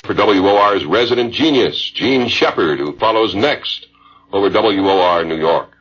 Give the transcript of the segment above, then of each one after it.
For WOR's resident genius, Gene Shepard, who follows next over WOR New York.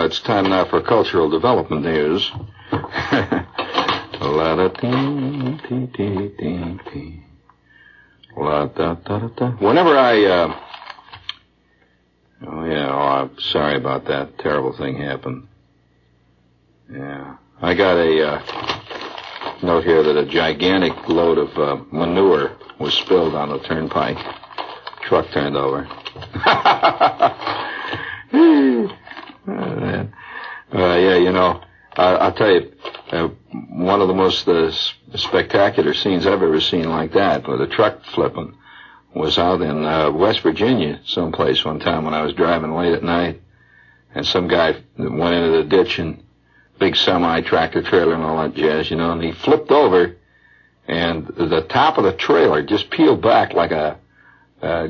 It's time now for cultural development news. Whenever I'm sorry about that. Terrible thing happened. Yeah. I got a note here that a gigantic load of manure was spilled on the turnpike. Truck turned over. I'll tell you, one of the most spectacular scenes I've ever seen like that, with a truck flipping, was out in West Virginia someplace one time when I was driving late at night, and some guy went into the ditch, and big semi, tractor trailer and all that jazz, and he flipped over, and the top of the trailer just peeled back like a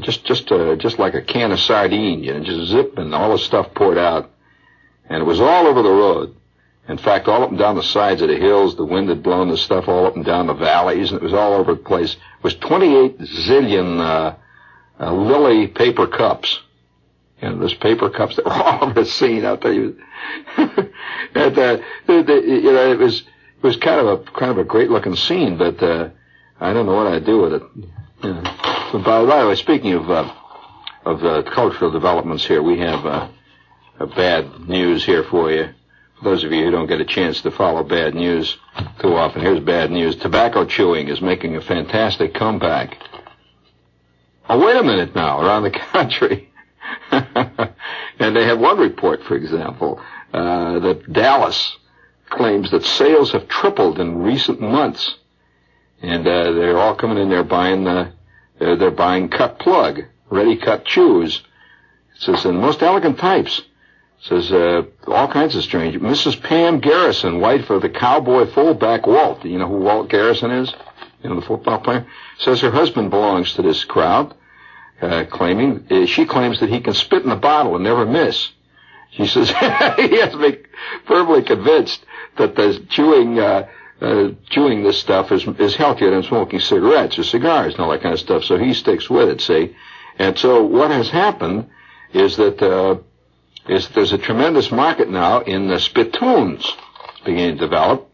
just like a can of sardine, just zip, and all the stuff poured out. And it was all over the road. In fact, all up and down the sides of the hills, the wind had blown the stuff all up and down the valleys, and it was all over the place. It was 28 zillion Lily paper cups. Those paper cups that were all over the scene, I'll tell you. And, it was kind of a great looking scene, but I don't know what I'd do with it. But by the way, speaking of cultural developments here, we have bad news here for you. For those of you who don't get a chance to follow bad news too often, here's bad news. Tobacco chewing is making a fantastic comeback. Oh, wait a minute now, around the country. And they have one report, for example, that Dallas claims that sales have tripled in recent months. And they're all coming in there buying, they're buying cut plug, ready cut chews. It says in most elegant types. Says all kinds of strange. Mrs. Pam Garrison, wife of the cowboy fullback Walt. You know who Walt Garrison is? The football player? Says her husband belongs to this crowd, she claims that he can spit in a bottle and never miss. She says he has to be firmly convinced that the chewing this stuff is healthier than smoking cigarettes or cigars and all that kind of stuff. So he sticks with it, see? And so what has happened is that there's a tremendous market now in the spittoons beginning to develop.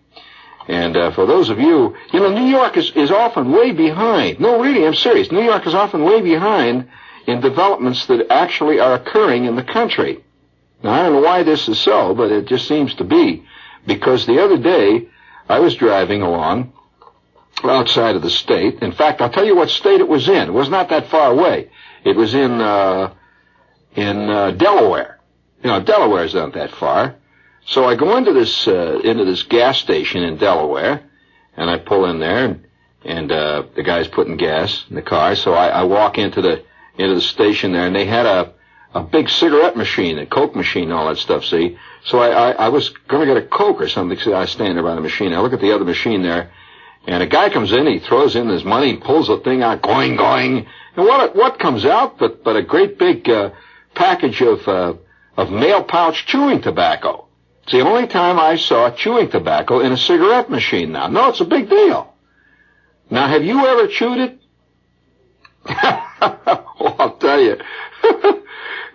And for those of you, New York is often way behind. No, really, I'm serious. New York is often way behind in developments that actually are occurring in the country. Now, I don't know why this is so, but it just seems to be. Because the other day, I was driving along, outside of the state. In fact, I'll tell you what state it was in. It was not that far away. It was in Delaware. You know, Delaware's not that far. So I go into this gas station in Delaware, and I pull in there, and the guy's putting gas in the car. So I walk into the station there, and they had a big cigarette machine, a Coke machine, all that stuff, see? So I was going to get a Coke or something, so I stand there by the machine. I look at the other machine there, and a guy comes in, he throws in his money, pulls the thing out, going, going. And what comes out but a great big package of mail pouch chewing tobacco. It's the only time I saw chewing tobacco in a cigarette machine now. No, it's a big deal. Now, have you ever chewed it? Well, I'll tell you.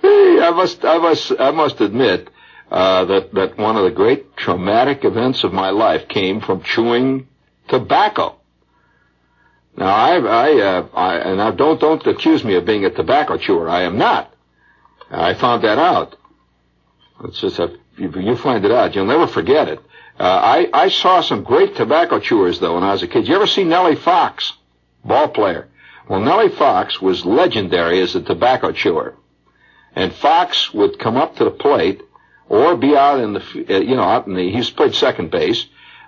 I must admit that one of the great traumatic events of my life came from chewing tobacco. Now, now don't accuse me of being a tobacco chewer. I am not. I found that out. It's just you find it out, you'll never forget it. I saw some great tobacco chewers though when I was a kid. You ever see Nellie Fox, ball player? Well, Nellie Fox was legendary as a tobacco chewer. And Fox would come up to the plate or be out in the, he played second base,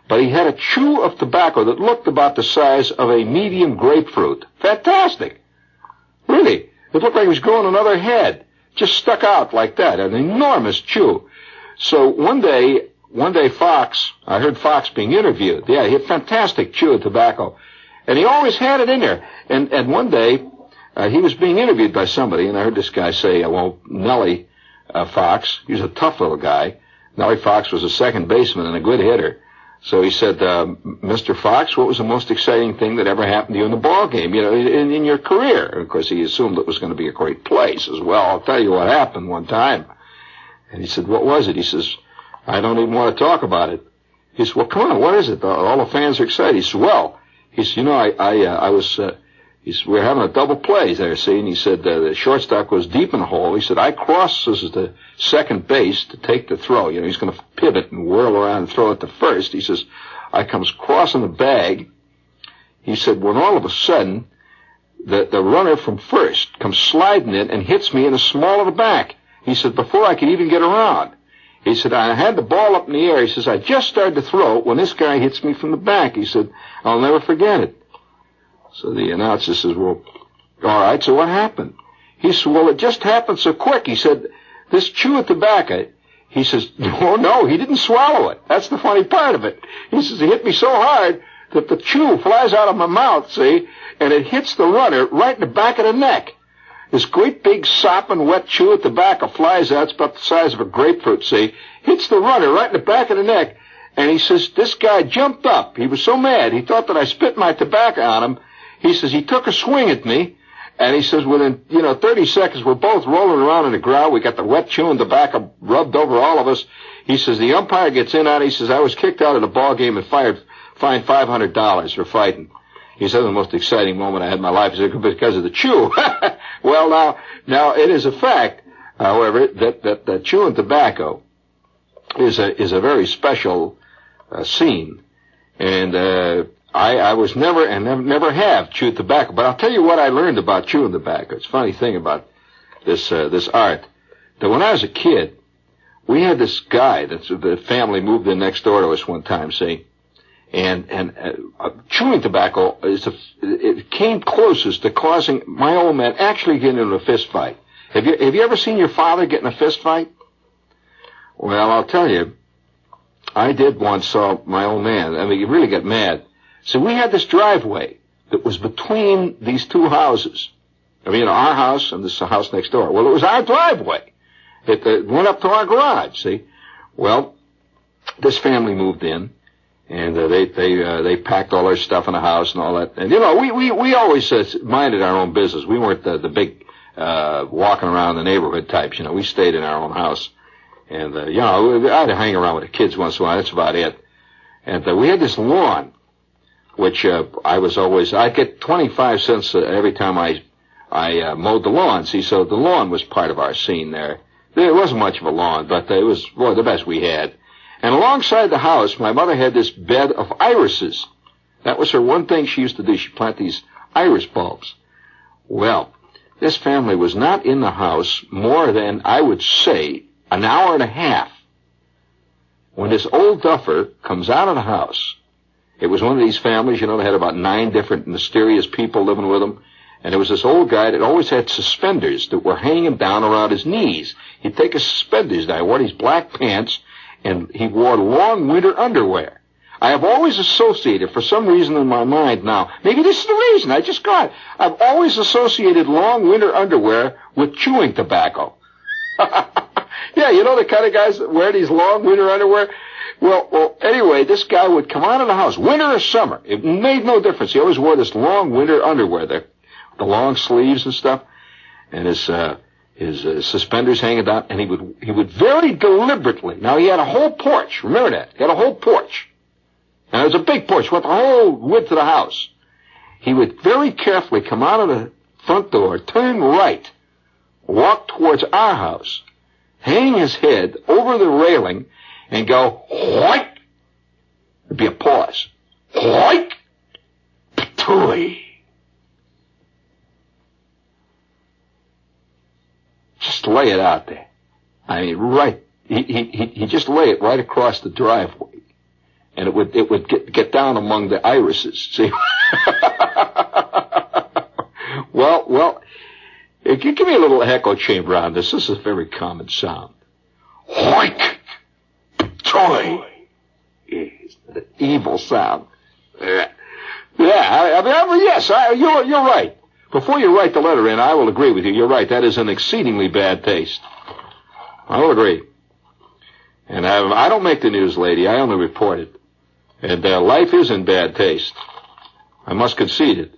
but he had a chew of tobacco that looked about the size of a medium grapefruit. Fantastic. Really. It looked like he was growing another head. Just stuck out like that, an enormous chew. So one day Fox, I heard Fox being interviewed. Yeah, he had a fantastic chew of tobacco. And he always had it in there. And one day, he was being interviewed by somebody, and I heard this guy say, Nellie Fox, he was a tough little guy. Nellie Fox was a second baseman and a good hitter. So he said, Mr. Fox, what was the most exciting thing that ever happened to you in the ball game, in your career? Of course, he assumed it was going to be a great place as well. I'll tell you what happened one time. And he said, what was it? He says, I don't even want to talk about it. He said, well, come on, what is it? All the fans are excited. He said, well, he said, he said, we're having a double play there, see? And he said, the shortstop was deep in the hole. He said, I crosses the second base to take the throw. He's going to pivot and whirl around and throw it to first. He says, I comes crossing the bag. He said, when all of a sudden, the runner from first comes sliding in and hits me in the small of the back. He said, before I could even get around. He said, I had the ball up in the air. He says, I just started to throw when this guy hits me from the back. He said, I'll never forget it. So the announcer says, well, all right, so what happened? He said, well, it just happened so quick. He said, this chew of tobacco, he says, no, he didn't swallow it. That's the funny part of it. He says, he hit me so hard that the chew flies out of my mouth, see, and it hits the runner right in the back of the neck. This great big sopping wet chew of tobacco flies out. It's about the size of a grapefruit, see, hits the runner right in the back of the neck. And he says, this guy jumped up. He was so mad. He thought that I spit my tobacco on him. He says, he took a swing at me, and he says, within, 30 seconds, we're both rolling around in the ground. We got the wet chewing tobacco rubbed over all of us. He says, the umpire gets in on it. He says, I was kicked out of the ball game and fined $500 for fighting. He said, the most exciting moment I had in my life is because of the chew. Well, now, it is a fact, however, that chewing tobacco is a very special scene. And, I was never and never have chewed tobacco, but I'll tell you what I learned about chewing tobacco. It's a funny thing about this art. That when I was a kid, we had this guy the family moved in next door to us one time, see, and chewing tobacco it came closest to causing my old man actually getting into a fist fight. Have you ever seen your father get in a fist fight? Well, I'll tell you, I did once saw my old man. I mean, he really got mad. So we had this driveway that was between these two houses. I mean, our house and this house next door. Well, it was our driveway. It went up to our garage, see. Well, this family moved in, and they packed all their stuff in the house and all that. And, we always minded our own business. We weren't the big walking around the neighborhood types. We stayed in our own house. And, I'd hang around with the kids once in a while. That's about it. And we had this lawn, which I get 25 cents every time I mowed the lawn. See, so the lawn was part of our scene there. There wasn't much of a lawn, but it was the best we had. And alongside the house, my mother had this bed of irises. That was her one thing she used to do. She'd plant these iris bulbs. Well, this family was not in the house more than, I would say, an hour and a half when this old duffer comes out of the house. It was one of these families, that had about 9 different mysterious people living with them. And there was this old guy that always had suspenders that were hanging down around his knees. He'd take his suspenders down. He wore these black pants, and he wore long winter underwear. I have always associated, for some reason in my mind now, maybe this is the reason, I just got it. I've always associated long winter underwear with chewing tobacco. Yeah, the kind of guys that wear these long winter underwear. Well, anyway, this guy would come out of the house, winter or summer. It made no difference. He always wore this long winter underwear there, the long sleeves and stuff, and his suspenders hanging down, and he would very deliberately. Now, he had a whole porch. Remember that? He had a whole porch. And it was a big porch, went the whole width of the house. He would very carefully come out of the front door, turn right, walk towards our house, hang his head over the railing, and go, "Hoik!" There'd be a pause. "Hoik! Patooey!" Just lay it out there. I mean, right. He just lay it right across the driveway. And it would get down among the irises, see? Well, give me a little echo chamber on this. This is a very common sound. Hoik! Toy! An evil sound. Yeah, yes, you're right. Before you write the letter in, I will agree with you. You're right. That is an exceedingly bad taste. I will agree. And I don't make the news, lady. I only report it. And life is in bad taste. I must concede it.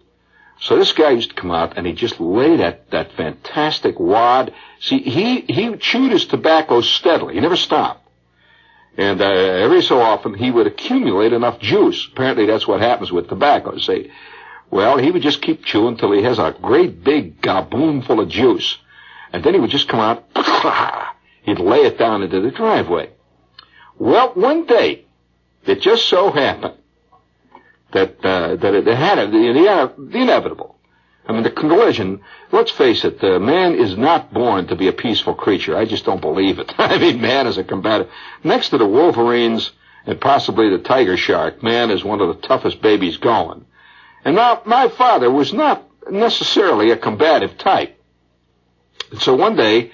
So this guy used to come out, and he just laid that fantastic wad. See, he chewed his tobacco steadily. He never stopped. And every so often, he would accumulate enough juice. Apparently, that's what happens with tobacco. See, well, he would just keep chewing until he has a great big gaboon full of juice. And then he would just come out, he'd lay it down into the driveway. Well, one day, it just so happened that it had the inevitable. I mean, the collision, let's face it, man is not born to be a peaceful creature. I just don't believe it. I mean, man is a combative. Next to the wolverines and possibly the tiger shark, man is one of the toughest babies going. And now, my father was not necessarily a combative type. And so one day,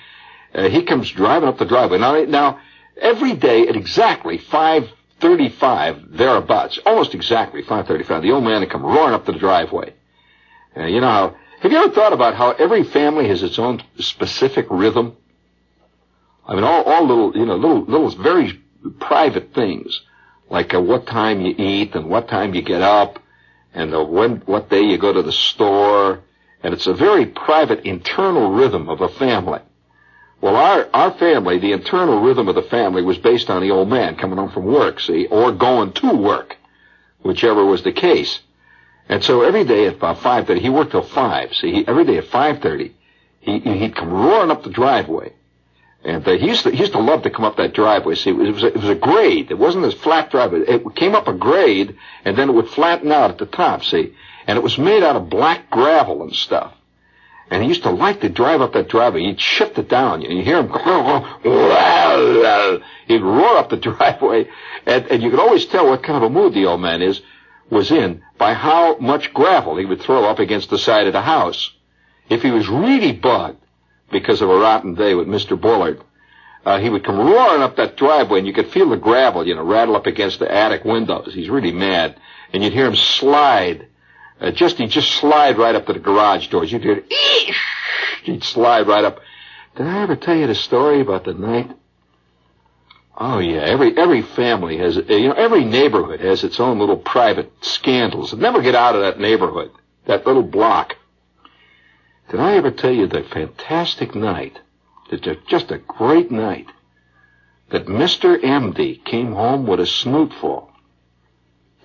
he comes driving up the driveway. Now, every day at exactly 5:35, thereabouts, almost exactly 5:35, the old man would come roaring up the driveway. Have you ever thought about how every family has its own specific rhythm? I mean, all little very private things, like what time you eat and what time you get up, and what day you go to the store, and it's a very private internal rhythm of a family. Well, our family, the internal rhythm of the family was based on the old man coming home from work, see, or going to work, whichever was the case. And so every day at about 5:30, he worked till 5, see, every day at 5:30, he'd come roaring up the driveway. And he used to love to come up that driveway, see, it was a grade. It wasn't this flat driveway. It came up a grade, and then it would flatten out at the top, see, and it was made out of black gravel and stuff. And he used to like to drive up that driveway. He'd shift it down. You hear him go, he'd roar up the driveway. And you could always tell what kind of a mood the old man was in by how much gravel he would throw up against the side of the house. If he was really bugged because of a rotten day with Mr. Bullard, he would come roaring up that driveway, and you could feel the gravel, rattle up against the attic windows. He's really mad. And you'd hear him slide. He'd just slide right up to the garage doors. You'd hear, he'd slide right up. Did I ever tell you the story about the night? Oh yeah, every family has, every neighborhood has its own little private scandals. Never get out of that neighborhood, that little block. Did I ever tell you the fantastic night, just a great night, that Mr. MD came home with a snootful,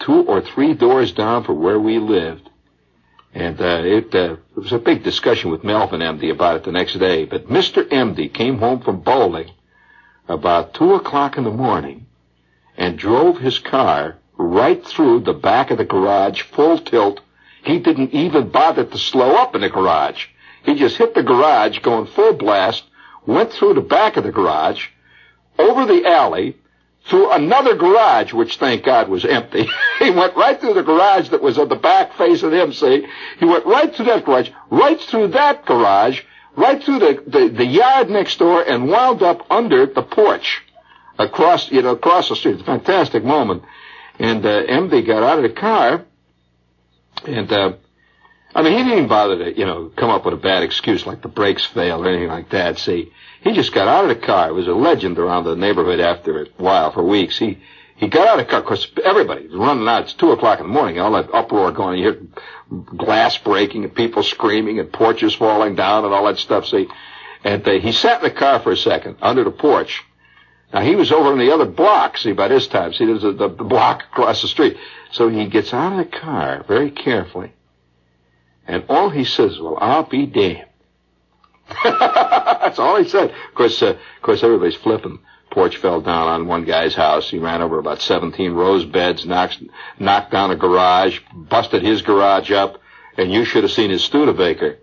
2 or 3 doors down from where we lived. And it was a big discussion with Melvin MD about it the next day. But Mr. MD came home from bowling about 2 o'clock in the morning and drove his car right through the back of the garage, full tilt. He didn't even bother to slow up in the garage. He just hit the garage going full blast, went through the back of the garage, over the alley, through another garage, which thank God was empty. He went right through the garage that was on the back face of him, see? He went right through that garage, right through that garage, right through the yard next door, and wound up under the porch across the street. It's a fantastic moment. And MD got out of the car, and he didn't even bother to, come up with a bad excuse like the brakes failed or anything like that. See, he just got out of the car. It was a legend around the neighborhood after a while, for weeks. He got out of the car. Of course, everybody was running out. It's 2 o'clock in the morning. All that uproar going. You hear glass breaking and people screaming and porches falling down and all that stuff. See, and he sat in the car for a second under the porch. Now, he was over on the other block, see, by this time. See, there's the block across the street. So he gets out of the car very carefully. And all he says, well, I'll be damned. That's all he said. Of course, everybody's flipping. Porch fell down on one guy's house. He ran over about 17 rose beds, knocked down a garage, busted his garage up, and you should have seen his Studebaker.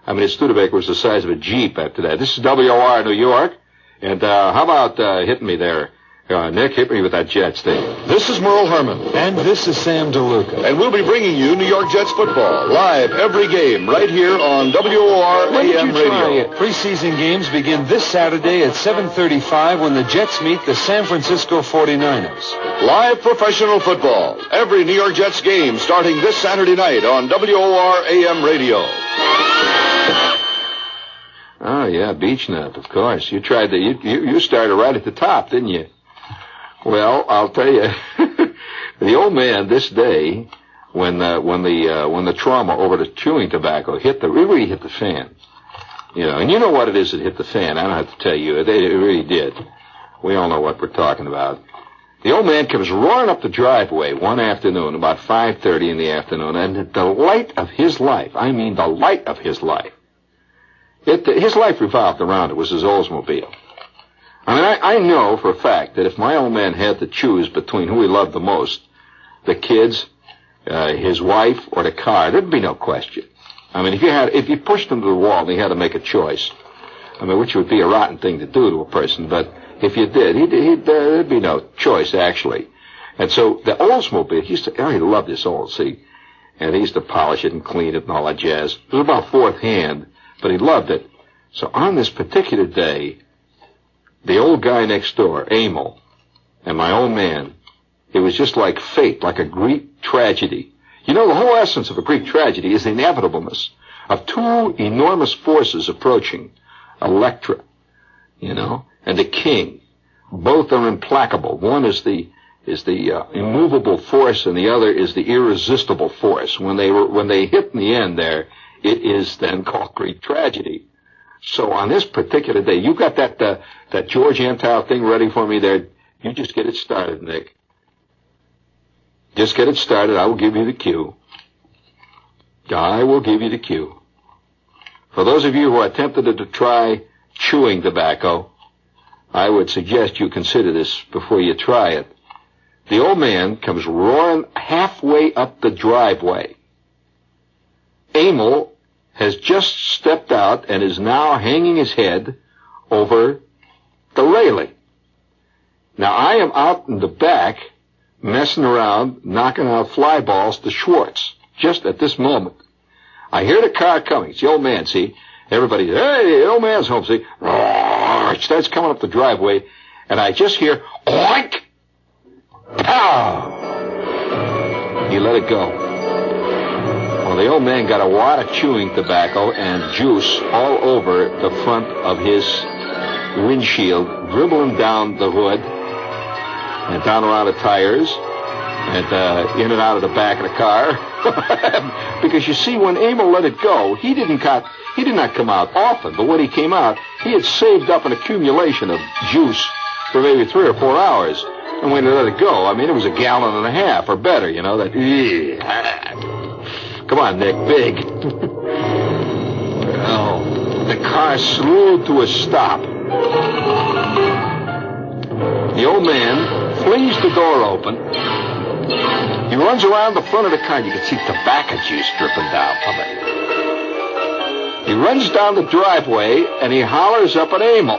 His Studebaker was the size of a Jeep after that. This is WOR New York. And how about hitting me there? Nick, hit me with that Jets thing. This is Merle Herman. And this is Sam DeLuca. And we'll be bringing you New York Jets football live every game right here on WOR AM Radio. Preseason games begin this Saturday at 7:35 when the Jets meet the San Francisco 49ers. Live professional football. Every New York Jets game starting this Saturday night on WOR AM Radio. Oh, yeah, beach nut, of course. You tried to, you started right at the top, didn't you? Well, I'll tell you, the old man this day, when the trauma over the chewing tobacco it really hit the fan. And you know what it is that hit the fan. I don't have to tell you. It really did. We all know what we're talking about. The old man comes roaring up the driveway one afternoon, about 5:30 in the afternoon, and the light of his life, I mean the light of his life, his life revolved around it, was his Oldsmobile. I know for a fact that if my old man had to choose between who he loved the most, the kids, his wife, or the car, there'd be no question. If you pushed him to the wall and he had to make a choice, which would be a rotten thing to do to a person, but if you did, there'd be no choice, actually. And so the Oldsmobile, he loved this old, see, and he used to polish it and clean it and all that jazz. It was about fourth hand, but he loved it. So on this particular day, the old guy next door, Emil, and my old man, it was just like fate, like a Greek tragedy. The whole essence of a Greek tragedy is the inevitableness of two enormous forces approaching. Electra, and the king. Both are implacable. One is the immovable force, and the other is the irresistible force. When they hit in the end there, it is then called Greek tragedy. So on this particular day, you got that George Antheil thing ready for me there. You just get it started, Nick. Just get it started. I will give you the cue. I will give you the cue. For those of you who are tempted to try chewing tobacco, I would suggest you consider this before you try it. The old man comes roaring halfway up the driveway. Emil has just stepped out and is now hanging his head over the railing. Now, I am out in the back messing around, knocking out fly balls to Schwartz, just at this moment. I hear the car coming. It's the old man, see? Everybody, hey, the old man's home, see? It starts coming up the driveway, and I just hear, oink! Pow! He let it go. Well, the old man got a wad of chewing tobacco and juice all over the front of his windshield, dribbling down the hood and down around the tires and in and out of the back of the car. Because you see, when Emil let it go, he did not come out often, but when he came out, he had saved up an accumulation of juice for maybe 3 or 4 hours. And when he let it go, it was 1.5 gallons or better, Come on, Nick, big. Well, the car slowed to a stop. The old man flings the door open, He runs around the front of the car, and you can see tobacco juice dripping down from it. He runs down the driveway, and he hollers up at Emil.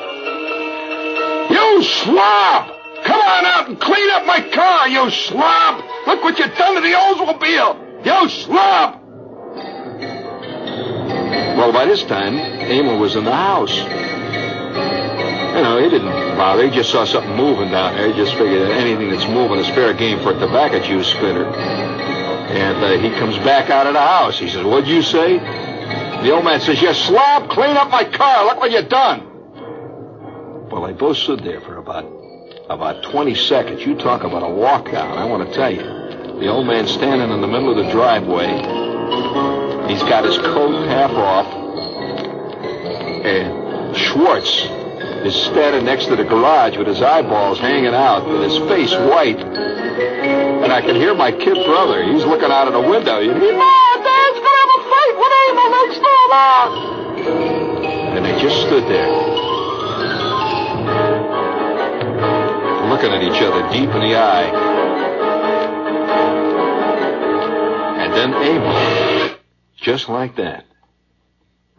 You slob! Come on out and clean up my car, you slob! Look what you've done to the Oldsmobile! You slob! Well, by this time, Emil was in the house. You know, he didn't bother. He just saw something moving down there. He just figured that anything that's moving is fair game for a tobacco juice spitter. And he comes back out of the house. He says, what'd you say? The old man says, you slob, clean up my car. Look what you've done. Well, they both stood there for about 20 seconds. You talk about a walk down, I want to tell you. The old man standing in the middle of the driveway. He's got his coat half off. And Schwartz is standing next to the garage with his eyeballs hanging out, with his face white. And I can hear my kid brother. He's looking out of the window. Mom, Dad's going to have a fight with Emil next door. And they just stood there, looking at each other deep in the eye. And then Emil, just like that,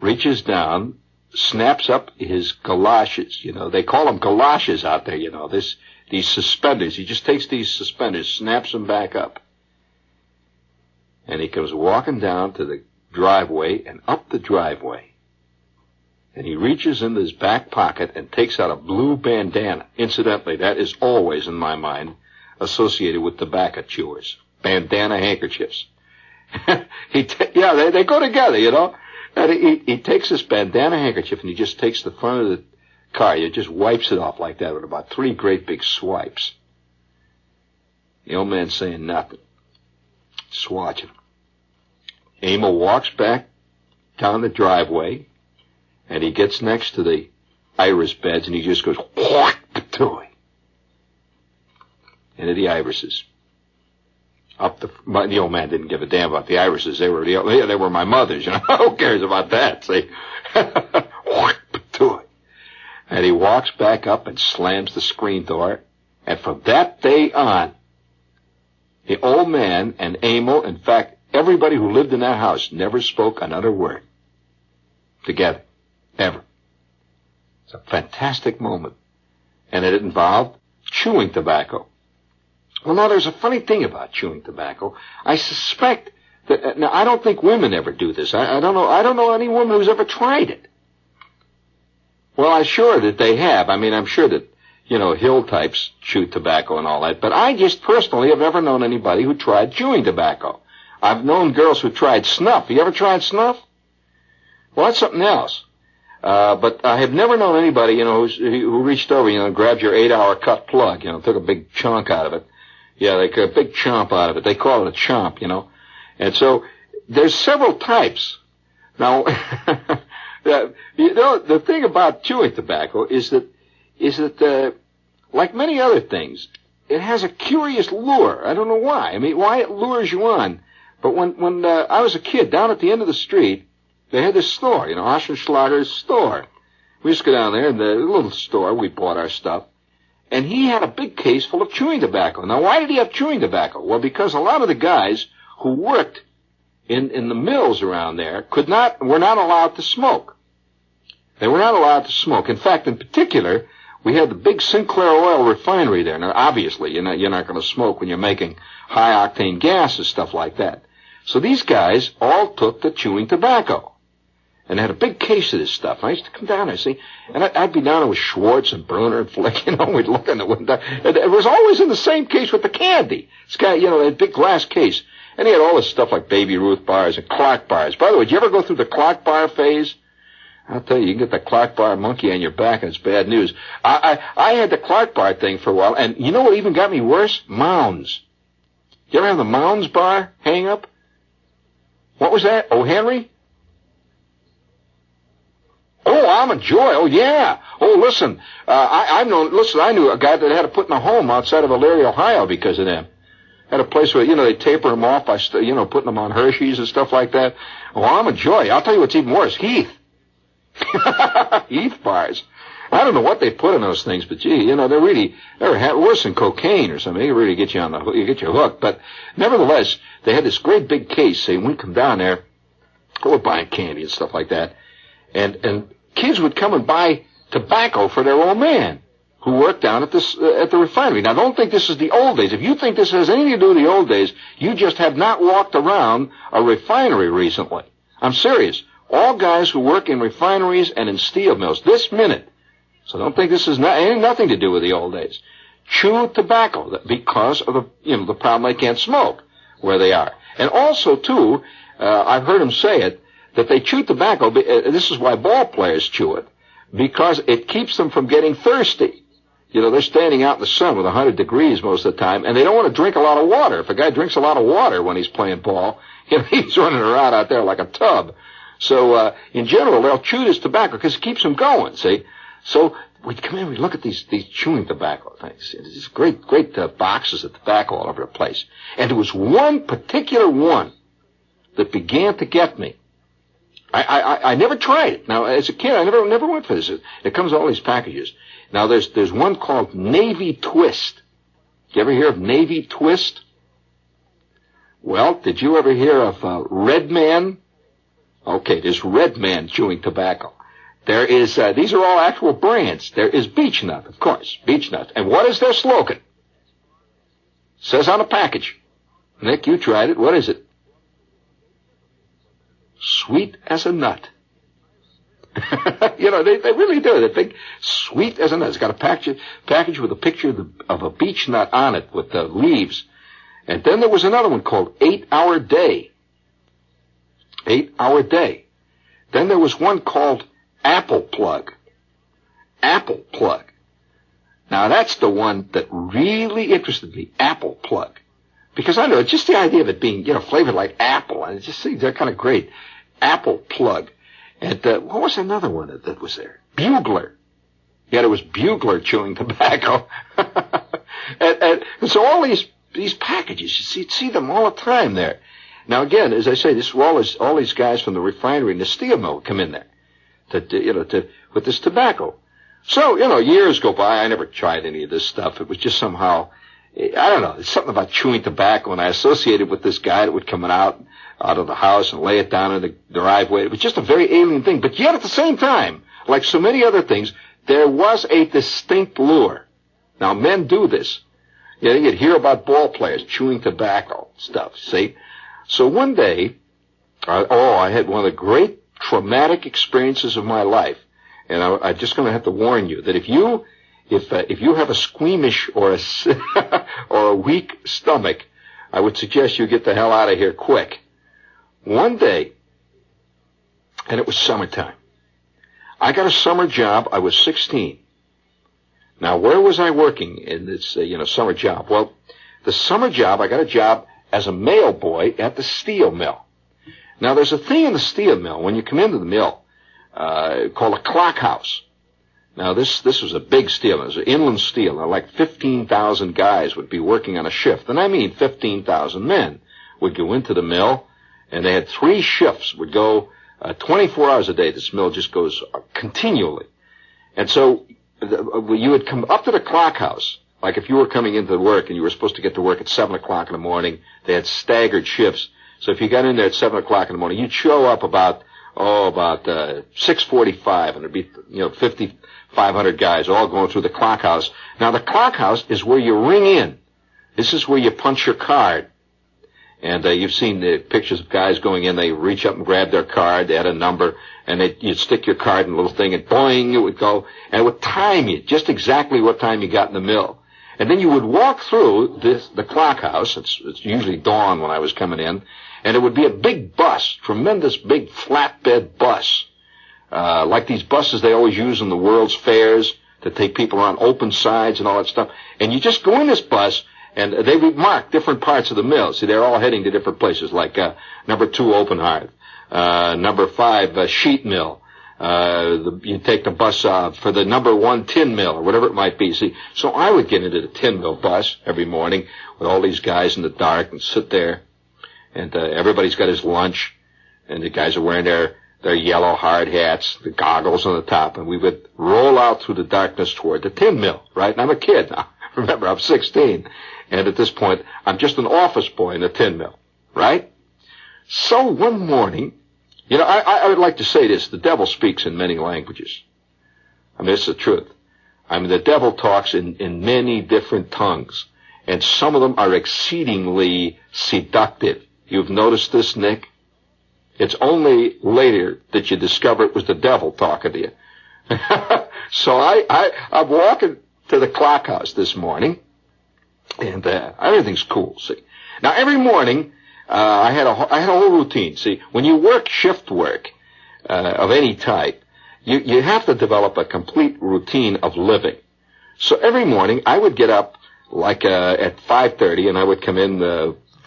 reaches down, snaps up his galoshes. You know, they call them galoshes out there, you know, these suspenders. He just takes these suspenders, snaps them back up. And he comes walking down to the driveway and up the driveway. And he reaches into his back pocket and takes out a blue bandana. Incidentally, that is always, in my mind, associated with tobacco chewers. Bandana handkerchiefs. They go together, you know. And he takes this bandana handkerchief and he just takes the front of the car. He just wipes it off like that with about 3 great big swipes. The old man's saying nothing. Just watching him. Emil walks back down the driveway and he gets next to the iris beds and he just goes, whack, patooey. Into the irises. The old man didn't give a damn about the irises. They were my mother's, you know. Who cares about that? See? And he walks back up and slams the screen door. And from that day on, the old man and Emil, in fact, everybody who lived in that house, never spoke another word together, ever. It's a fantastic moment. And it involved chewing tobacco. Well, now, there's a funny thing about chewing tobacco. I suspect that, now, I don't think women ever do this. I don't know any woman who's ever tried it. Well, I'm sure that they have. I mean, I'm sure that, you know, hill types chew tobacco and all that. But I just personally have never known anybody who tried chewing tobacco. I've known girls who tried snuff. You ever tried snuff? Well, that's something else. But I have never known anybody, you know, who reached over, you know, and grabbed your 8-hour cut plug, you know, took a big chunk out of it. Yeah, like a big chomp out of it. They call it a chomp, you know. And so there's several types. Now, you know, the thing about chewing tobacco is that like many other things, it has a curious lure. I don't know why. I mean, why it lures you on. But when I was a kid, down at the end of the street, they had this store, you know, Oschenschlager's store. We used to go down there in the little store. We bought our stuff. And he had a big case full of chewing tobacco. Now, why did he have chewing tobacco? Well, because a lot of the guys who worked in the mills around there were not allowed to smoke. They were not allowed to smoke. In fact, in particular, we had the big Sinclair oil refinery there. Now, obviously, you're not going to smoke when you're making high-octane gas and stuff like that. So these guys all took the chewing tobacco. And had a big case of this stuff. I used to come down there, see, and I'd be down there with Schwartz and Bruner and Flick, you know, we'd look in the window. And it was always in the same case with the candy. This guy, you know, that big glass case. And he had all this stuff like Baby Ruth bars and Clark bars. By the way, did you ever go through the Clark bar phase? I'll tell you, you can get the Clark bar monkey on your back, and it's bad news. I had the Clark bar thing for a while, and you know what even got me worse? Mounds. You ever have the Mounds bar hang up? What was that? Oh, Henry? Oh, Almond Joy. Oh, yeah. Oh, listen, I knew a guy that had to put in a home outside of Elyria, Ohio because of them. Had a place where, you know, they taper them off by, you know, putting them on Hershey's and stuff like that. Oh, Almond Joy. I'll tell you what's even worse. Heath. Heath bars. I don't know what they put in those things, but gee, they're worse than cocaine or something. They really get you get you hooked. But nevertheless, they had this great big case saying, we come down there, we're buying candy and stuff like that, and kids would come and buy tobacco for their old man who worked down at the refinery. Now, don't think this is the old days. If you think this has anything to do with the old days, you just have not walked around a refinery recently. I'm serious. All guys who work in refineries and in steel mills this minute. So don't think this is nothing to do with the old days. Chew tobacco because of the problem they can't smoke where they are. And also, too, I've heard them say it, that they chew tobacco, this is why ball players chew it, because it keeps them from getting thirsty. They're standing out in the sun with 100 degrees most of the time, and they don't want to drink a lot of water. If a guy drinks a lot of water when he's playing ball, he's running around out there like a tub. So, in general, they'll chew this tobacco because it keeps them going, see? So we'd come in, we'd look at these chewing tobacco things. These great boxes of tobacco all over the place. And there was one particular one that began to get me. I never tried it. Now, as a kid, I never went for this. It comes in all these packages. Now, there's one called Navy Twist. You ever hear of Navy Twist? Well, did you ever hear of Red Man? Okay, there's Red Man chewing tobacco. There is, these are all actual brands. There is Beech Nut, of course, Beech Nut. And what is their slogan? Says on the package. Nick, you tried it. What is it? Sweet as a nut. They really do. They think sweet as a nut. It's got a package with a picture of a beech nut on it with the leaves. And then there was another one called 8 Hour Day. 8 Hour Day. Then there was one called Apple Plug. Apple Plug. Now, that's the one that really interested me, Apple Plug. Because I know, just the idea of it being, flavored like apple, and it just seems they're kind of great. Apple Plug. And what was another one that was there? Bugler. Yeah, there was Bugler chewing tobacco. and so all these packages, you see them all the time there. Now, again, as I say, this is all these guys from the refinery and the steel mill come in there. With this tobacco. So, years go by. I never tried any of this stuff. It was just somehow, I don't know, it's something about chewing tobacco, and I associated with this guy that would come out of the house and lay it down in the driveway. It was just a very alien thing. But yet, at the same time, like so many other things, there was a distinct lure. Now, men do this. You'd hear about ball players chewing tobacco stuff, see? So one day, I had one of the great traumatic experiences of my life, and I'm just going to have to warn you that if you have a squeamish or a weak stomach, I would suggest you get the hell out of here quick. One day, and it was summertime, I got a summer job. I was 16. Now, where was I working in this summer job? Well, the summer job, I got a job as a mail boy at the steel mill. Now, there's a thing in the steel mill, when you come into the mill, called a clock house. Now, this was a big steel mill. It was an inland steel. Now, like 15,000 guys would be working on a shift. And I mean 15,000 men would go into the mill, and they had 3 shifts, would go 24 hours a day. This mill just goes continually. And so you would come up to the clock house, like if you were coming into work and you were supposed to get to work at 7 o'clock in the morning, they had staggered shifts. So if you got in there at 7 o'clock in the morning, you'd show up about 6:45, and there'd be 5,500 guys all going through the clock house. Now, the clock house is where you ring in. This is where you punch your card. And you've seen the pictures of guys going in. They reach up and grab their card. They had a number, and you'd stick your card in a little thing, and boing, it would go, and it would time you just exactly what time you got in the mill. And then you would walk through the clock house. It's usually dawn when I was coming in. And it would be a big bus, tremendous big flatbed bus, like these buses they always use in the World's Fairs to take people around open sides and all that stuff. And you just go in this bus, and they would mark different parts of the mill. See, they're all heading to different places, like number 2 open hearth, number 5 sheet mill. You take the bus for the number 1 tin mill or whatever it might be. See, so I would get into the tin mill bus every morning with all these guys in the dark and sit there. And everybody's got his lunch, and the guys are wearing their their yellow hard hats, the goggles on the top, and we would roll out through the darkness toward the tin mill, right? And I'm a kid now. Remember, I'm 16. And at this point, I'm just an office boy in the tin mill, right? So one morning, you know, I would like to say this. The devil speaks in many languages. I mean, it's the truth. I mean, the devil talks in many different tongues, and some of them are exceedingly seductive. You've noticed this, Nick? It's only later that you discover it was the devil talking to you. So I'm walking to the clock house this morning, and everything's cool, see. Now, every morning, I had a whole routine. See, when you work shift work of any type, you have to develop a complete routine of living. So every morning, I would get up like at 5:30, and I would come in,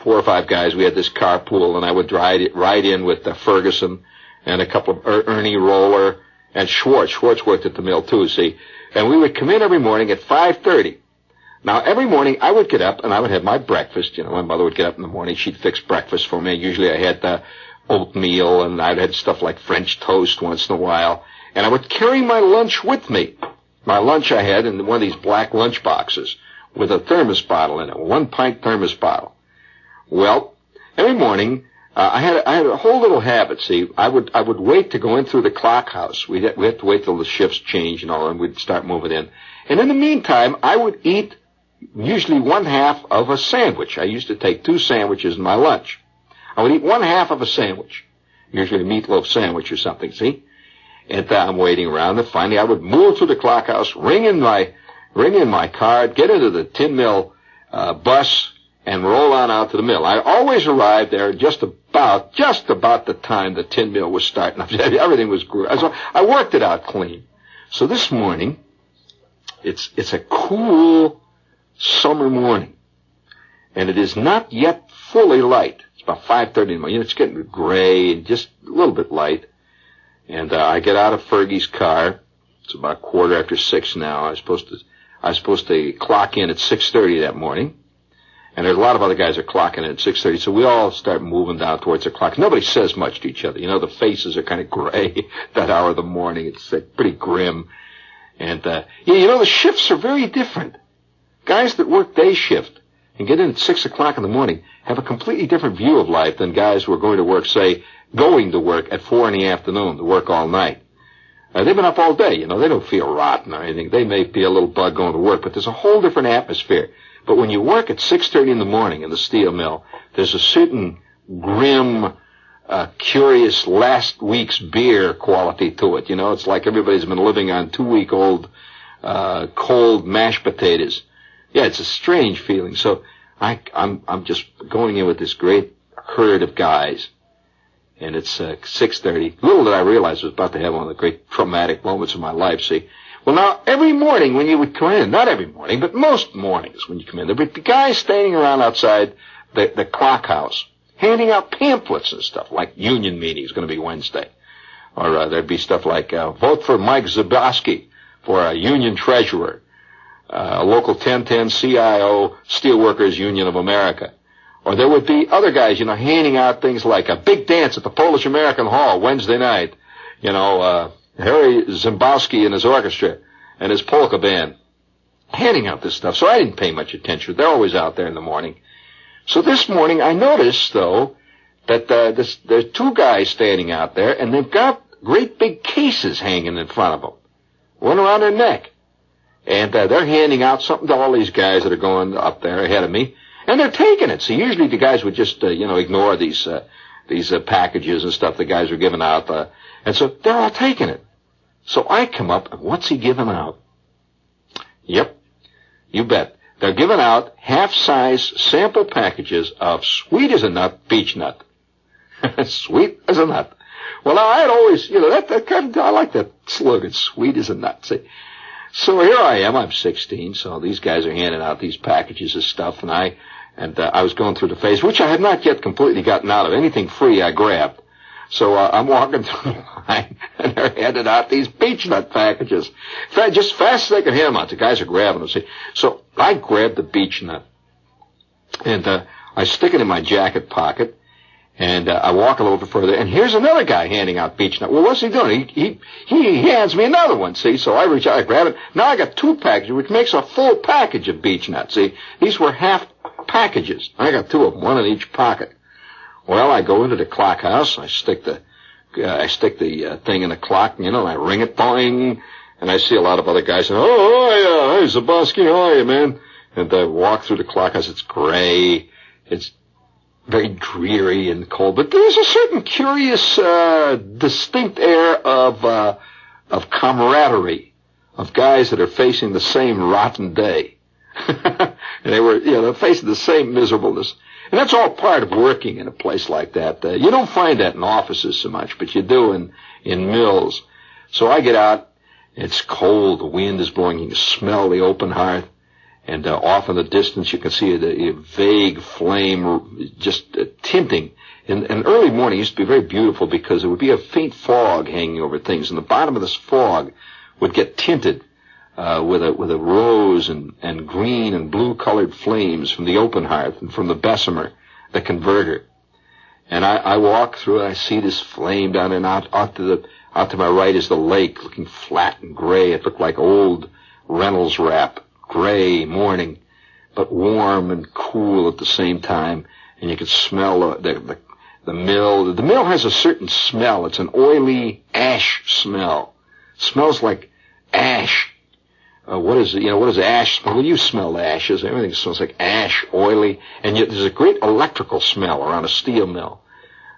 4 or 5 guys. We had this carpool, and I would ride in with Ferguson and a couple of Ernie Roller and Schwartz. Schwartz worked at the mill too, see. And we would come in every morning at 5:30. Now, every morning I would get up and I would have my breakfast. You know, my mother would get up in the morning. She'd fix breakfast for me. Usually I had oatmeal, and I'd had stuff like French toast once in a while. And I would carry my lunch with me. My lunch I had in one of these black lunch boxes with a thermos bottle in it, a 1-pint thermos bottle. Well, every morning I had a whole little habit. See, I would wait to go in through the clock house. We had to wait till the shifts change and all, and we'd start moving in. And in the meantime, I would eat usually 1/2 of a sandwich. I used to take 2 sandwiches in my lunch. I would eat 1/2 of a sandwich, usually a meatloaf sandwich or something. See, and I'm waiting around. And finally, I would move through the clock house, ring in my card, get into the tin mill bus, and roll on out to the mill. I always arrived there just about the time the tin mill was starting up. Everything was good. So I worked it out clean. So this morning, it's a cool summer morning, and it is not yet fully light. It's about 5:30 in the morning. It's getting gray and just a little bit light. And I get out of Fergie's car. It's about 6:15 now. I was supposed to clock in at 6:30 that morning. And there's a lot of other guys that are clocking in at 6:30, so we all start moving down towards the clock. Nobody says much to each other. You know, the faces are kind of gray that hour of the morning. It's pretty grim. And, you know, the shifts are very different. Guys that work day shift and get in at 6 o'clock in the morning have a completely different view of life than guys who are going to work at 4 in the afternoon to work all night. They've been up all day, you know. They don't feel rotten or anything. They may be a little bug going to work, but there's a whole different atmosphere. But when you work at 6:30 in the morning in the steel mill, there's a certain grim, curious last week's beer quality to it. You know, it's like everybody's been living on 2-week-old cold mashed potatoes. Yeah, it's a strange feeling. So I'm just going in with this great herd of guys, and it's 6:30. Little did I realize I was about to have one of the great traumatic moments of my life. See. Well, now, every morning when you would come in, not every morning, but most mornings when you come in, there would be guys standing around outside the clock house, handing out pamphlets and stuff, like union meeting is going to be Wednesday. Or there'd be stuff like, vote for Mike Zaboski for a union treasurer, a local 1010 CIO Steelworkers Union of America. Or there would be other guys, you know, handing out things like a big dance at the Polish American Hall Wednesday night, you know, Harry Zimbowski and his orchestra and his polka band, handing out this stuff. So I didn't pay much attention. They're always out there in the morning. So this morning I noticed, though, that there's 2 guys standing out there, and they've got great big cases hanging in front of them, one around their neck. And they're handing out something to all these guys that are going up there ahead of me, and they're taking it. So usually the guys would just, ignore these packages and stuff the guys were giving out, and so they're all taking it. So I come up, and what's he giving out? Yep, you bet. They're giving out half-size sample packages of sweet as a nut beech nut. Sweet as a nut. Well, now, I had always, I like that slogan, sweet as a nut. See? So here I am, I'm 16, so these guys are handing out these packages of stuff, and I was going through the phase, which I had not yet completely gotten out of. Anything free I grabbed. So I'm walking through the line, and they're handing out these beech nut packages. Just fast as they can hand them out. The guys are grabbing them. See? So I grab the beech nut, and I stick it in my jacket pocket, And I walk a little bit further, and here's another guy handing out beech nuts. Well, what's he doing? He hands me another one, see? So I reach out, I grab it. Now I got 2 packages, which makes a full package of beech nuts, see? These were half packages. I got 2 of them, 1 in each pocket. Well, I go into the clock house, I stick the thing in the clock, and I ring it, boing, and I see a lot of other guys saying, hey, Zabosky, how are you, man? And I walk through the clock house, it's gray, it's very dreary and cold, but there's a certain curious, distinct air of camaraderie, of guys that are facing the same rotten day. And they're facing the same miserableness. And that's all part of working in a place like that. You don't find that in offices so much, but you do in mills. So I get out, it's cold, the wind is blowing, you can smell the open hearth. And off in the distance, you can see a vague flame just tinting. And early morning used to be very beautiful because there would be a faint fog hanging over things. And the bottom of this fog would get tinted with a rose and green and blue-colored flames from the open hearth and from the Bessemer, the converter. And I walk through and I see this flame down and out to my right is the lake, looking flat and gray. It looked like old Reynolds wrap. Gray morning, but warm and cool at the same time, and you could smell the mill. The mill has a certain smell. It's an oily ash smell. It smells like ash. What is ash smell? Well, you smell ashes. Everything smells like ash, oily, and yet there's a great electrical smell around a steel mill.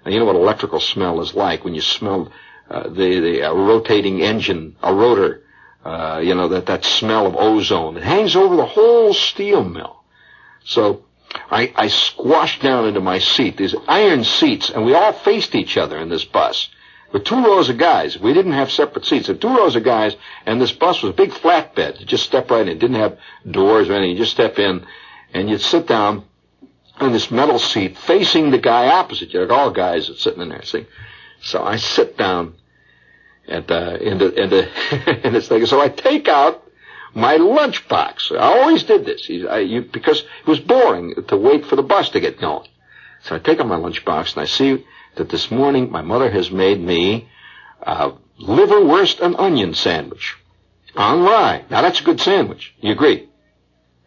And you know what electrical smell is like when you smell the rotating engine, a rotor. That smell of ozone. It hangs over the whole steel mill. So I squashed down into my seat. These iron seats, and we all faced each other in this bus. With 2 rows of guys. We didn't have separate seats. There were 2 rows of guys, and this bus was a big flatbed. You just step right in. It didn't have doors or anything. You just step in, and you'd sit down on this metal seat facing the guy opposite you. All guys that sitting in there, see? So I sit down in this thing. So I take out my lunchbox. I always did this because it was boring to wait for the bus to get going. So I take out my lunchbox and I see that this morning my mother has made me liverwurst and onion sandwich on rye. Now that's a good sandwich. You agree?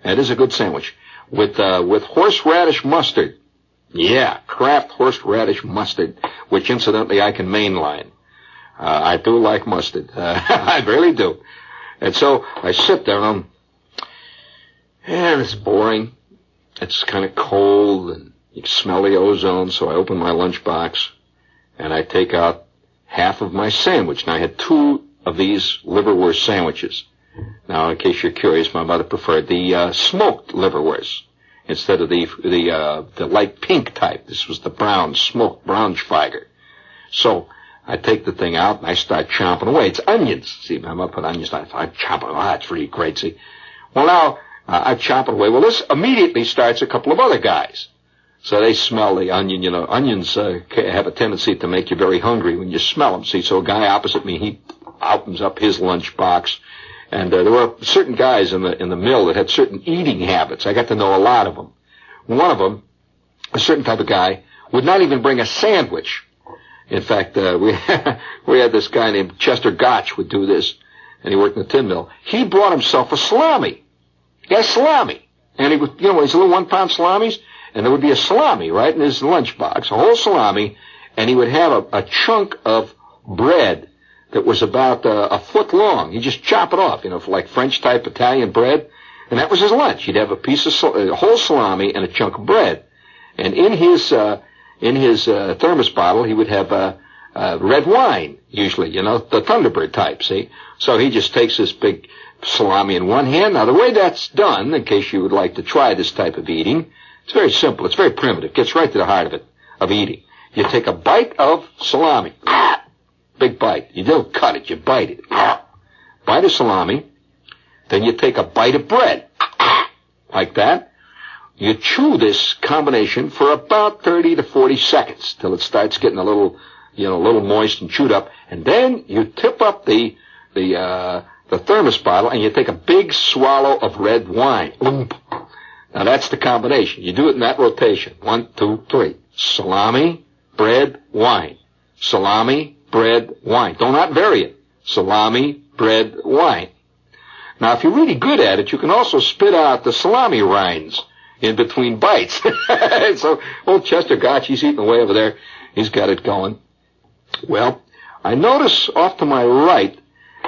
That is a good sandwich with horseradish mustard. Yeah, Kraft horseradish mustard, which incidentally I can mainline. I do like mustard. I really do. And so I sit there and it's boring. It's kind of cold and you can smell the ozone. So I open my lunchbox and I take out half of my sandwich. Now I had 2 of these liverwurst sandwiches. Now, in case you're curious, my mother preferred the smoked liverwurst instead of the light pink type. This was the brown, smoked Braunschweiger. So I take the thing out and I start chomping away. It's onions. See, my mother put onions on it. I chomp it. Oh, that's really great, see. Well, now, I chomp it away. Well, this immediately starts a couple of other guys. So they smell the onion. Onions have a tendency to make you very hungry when you smell them, see. So a guy opposite me, he opens up his lunchbox. And there were certain guys in the mill that had certain eating habits. I got to know a lot of them. One of them, a certain type of guy, would not even bring a sandwich. In fact, we had this guy named Chester Gotch would do this, and he worked in the tin mill. He brought himself a salami. He had salami. And he would, these little 1-pound salamis, and there would be a salami right in his lunchbox, a whole salami, and he would have a chunk of bread that was about a foot long. He'd just chop it off, for like French-type Italian bread, and that was his lunch. He'd have a piece of a whole salami and a chunk of bread. And in his thermos bottle, he would have red wine, usually, the Thunderbird type, see? So he just takes this big salami in one hand. Now, the way that's done, in case you would like to try this type of eating, it's very simple. It's very primitive. Gets right to the heart of it, of eating. You take a bite of salami. Big bite. You don't cut it. You bite it. Bite of salami. Then you take a bite of bread. Like that. You chew this combination for about 30 to 40 seconds till it starts getting a little moist and chewed up. And then you tip up the thermos bottle and you take a big swallow of red wine. Now that's the combination. You do it in that rotation. 1, 2, 3. Salami, bread, wine. Salami, bread, wine. Do not vary it. Salami, bread, wine. Now, if you're really good at it, you can also spit out the salami rinds in between bites. So old Chester Gotch, he's eating away over there. He's got it going. Well, I notice off to my right,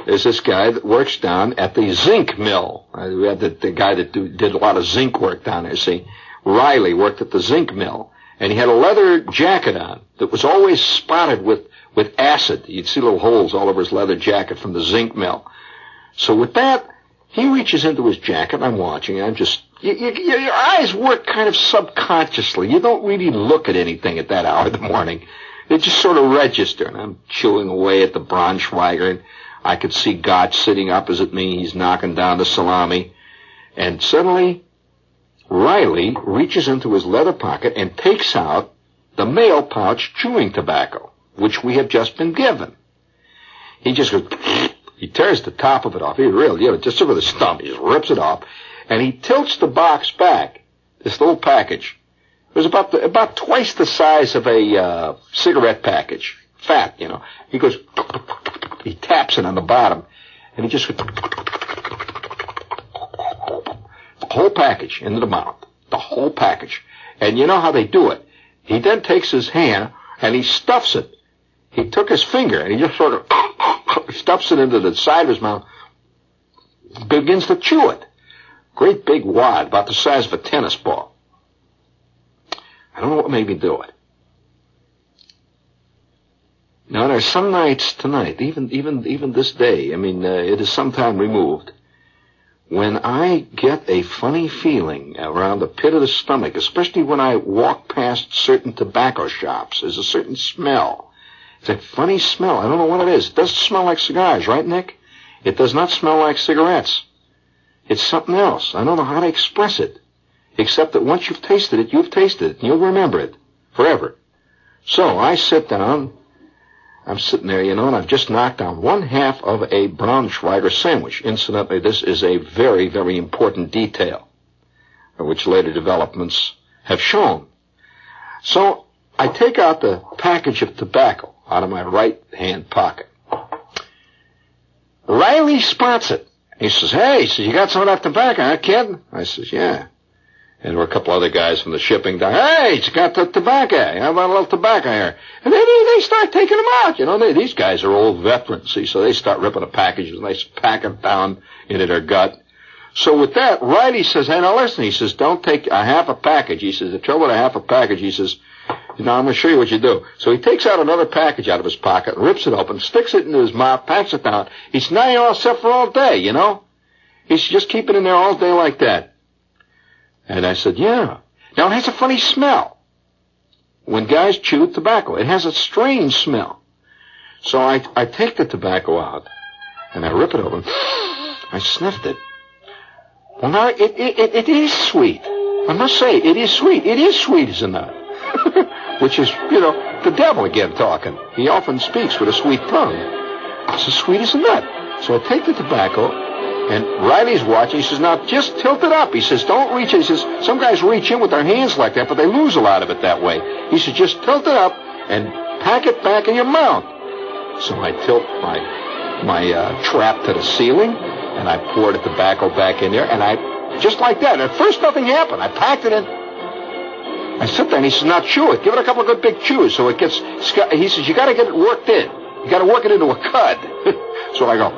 there's this guy that works down at the zinc mill. We had the guy that did a lot of zinc work down there, see. Riley worked at the zinc mill, and he had a leather jacket on that was always spotted with acid. You'd see little holes all over his leather jacket from the zinc mill. So with that, he reaches into his jacket, and I'm watching, and I'm just, your eyes work kind of subconsciously. You don't really look at anything at that hour of the morning. They just sort of register, and I'm chewing away at the Braunschweiger, and I could see Gotch sitting opposite me. He's knocking down the salami, and suddenly Riley reaches into his leather pocket and takes out the mail pouch chewing tobacco, which we have just been given. He just goes, he tears the top of it off. He really, just over the stump, he just rips it off, and he tilts the box back, this little package. It was about twice the size of a cigarette package. Fat, He goes, he taps it on the bottom, and he just goes, the whole package into the mouth. The whole package. And you know how they do it. He then takes his hand, and he stuffs it. He took his finger, and he just sort of stuffs it into the side of his mouth, begins to chew it. Great big wad, about the size of a tennis ball. I don't know what made me do it. Now, there's some nights tonight, even this day, it is some time removed, when I get a funny feeling around the pit of the stomach, especially when I walk past certain tobacco shops. There's a certain smell. It's a funny smell. I don't know what it is. It doesn't smell like cigars, right, Nick? It does not smell like cigarettes. It's something else. I don't know how to express it, except that once you've tasted it, and you'll remember it forever. So I sit down. I'm sitting there, and I've just knocked down one half of a Braunschweiger sandwich. Incidentally, this is a very, very important detail, which later developments have shown. So I take out the package of tobacco out of my right-hand pocket. Riley spots it. He says, "Hey," you got some of that tobacco, huh, kid? I says, "Yeah." And there were a couple other guys from the shipping dock. "Hey, you got the tobacco. How about a little tobacco here?" And then they start taking them out. These guys are old veterans, see, so they start ripping the packages, and they pack it down into their gut. So with that, Riley says, "Hey, now listen," he says, "don't take a half a package." He says, "The trouble with a half a package," he says, "I'm going to show you what you do." So he takes out another package out of his pocket, rips it open, sticks it into his mouth, packs it down. He says, "Now you're all set for all day, He says, "Just keep it in there all day like that." And I said, "Yeah." Now, it has a funny smell. When guys chew tobacco, it has a strange smell. So I take the tobacco out, and I rip it open. I sniffed it. Well, now, it is sweet. I must say, it is sweet. It is sweet as a nut. Which is, the devil again talking. He often speaks with a sweet tongue. It's as sweet as a nut. So I take the tobacco, and Riley's watching. He says, "Now, just tilt it up." He says, "Don't reach it." He says, "Some guys reach in with their hands like that, but they lose a lot of it that way." He says, "Just tilt it up and pack it back in your mouth." So I tilt my trap to the ceiling, and I pour the tobacco back in there, and just like that. At first, nothing happened. I packed it in. I sit there, and he says, "Now chew it. Give it a couple of good big chews so it gets." He says, "You got to get it worked in. You got to work it into a cud." So I go.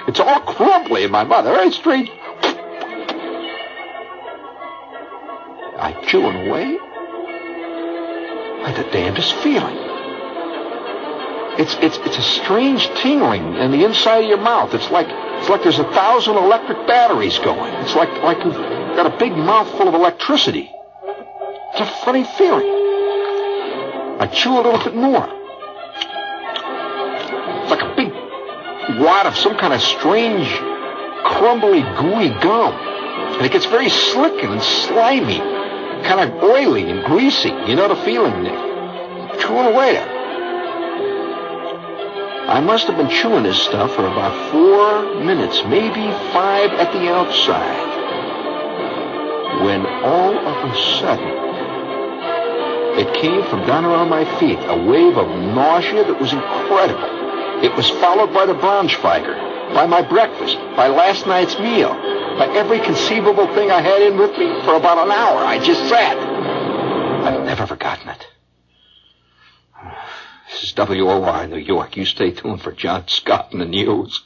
It's all crumbly in my mouth. Very strange. I chew it away. I had the damnedest feeling. It's a strange tingling in the inside of your mouth. It's like there's 1,000 electric batteries going. It's like you've got a big mouthful of electricity. It's a funny feeling. I chew a little bit more. It's like a big wad of some kind of strange, crumbly, gooey gum. And it gets very slick and slimy, kind of oily and greasy. You know the feeling, Nick? Chewing away there. I must have been chewing this stuff for about 4 minutes, maybe 5 at the outside, when all of a sudden, It came from down around my feet, a wave of nausea that was incredible. It was followed by the Braunschweiger, by my breakfast, by last night's meal, by every conceivable thing I had in with me for about an hour. I just sat. I've never forgotten it. This is WOR New York. You stay tuned for John Scott and the news.